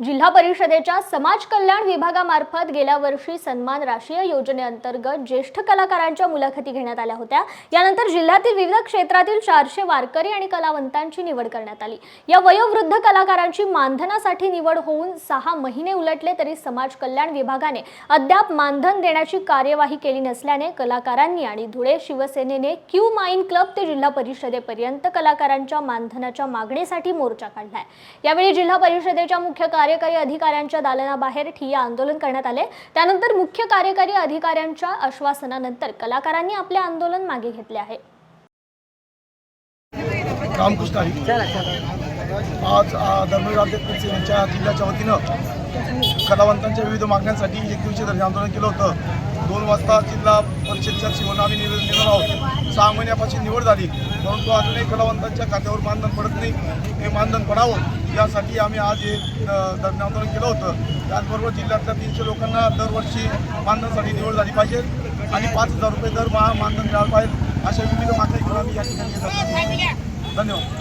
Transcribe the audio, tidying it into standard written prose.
जिल्हा परिषदेच्या समाज कल्याण विभागामार्फत गेल्या वर्षी सन्मान राष्ट्रीय योजनेअंतर्गत ज्येष्ठ कलाकारांच्या मुलाखती घेण्यात आल्या होत्या। यानंतर जिल्ह्यातील विविध क्षेत्रातील 400 वारकरी आणि कलावंतांची निवड करण्यात आली। या वयोवृद्ध कलाकारांची मानधनासाठी निवड होऊन 6 महिने उलटले तरी समाज कल्याण विभागाने अद्याप मानधन देण्याची कार्यवाही केली नसल्याने कलाकारांनी आणि धुळे शिवसेनेने क्यू माइन क्लब ते जिल्हा परिषदेपर्यंत कलाकारांच्या मानधनाच्या मागणीसाठी मोर्चा काढलाय। यावेळी जिल्हा परिषदेच्या मुख्य कार्यकारी अधिकाऱ्यांच्या दालनाबाहेर ठिय्या आंदोलन करण्यात आले। त्यानंतर मुख्य कार्यकारी अधिकाऱ्यांच्या आश्वासनानंतर कलाकारांनी आपले आंदोलन मागे घेतले आहे। रामकृष्ण आज धर्मवीर आंबेडकर यांच्या जिल्ह्याच्या वतीनं कलावंतांच्या विविध मागण्यांसाठी एक दिवसीय धरणे आंदोलन केलं होतं। 2 वाजता जिल्हा परिषदच्या शिवून आम्ही निवेदन आहोत। 6 महिन्यापासून निवड झाली, परंतु अजूनही कलावंतांच्या खात्यावर मानधन पडत नाही। हे मानधन पडावं यासाठी आम्ही आज हे धरणे आंदोलन केलं होतं। त्याचबरोबर जिल्ह्यातल्या 300 लोकांना दरवर्षी मानधनासाठी निवड झाली पाहिजे आणि 5000 रुपये दरमहा मानधन मिळालं पाहिजे, अशा विविध मागण्या घेऊन आम्ही या ठिकाणी येत आहोत। धन्यवाद।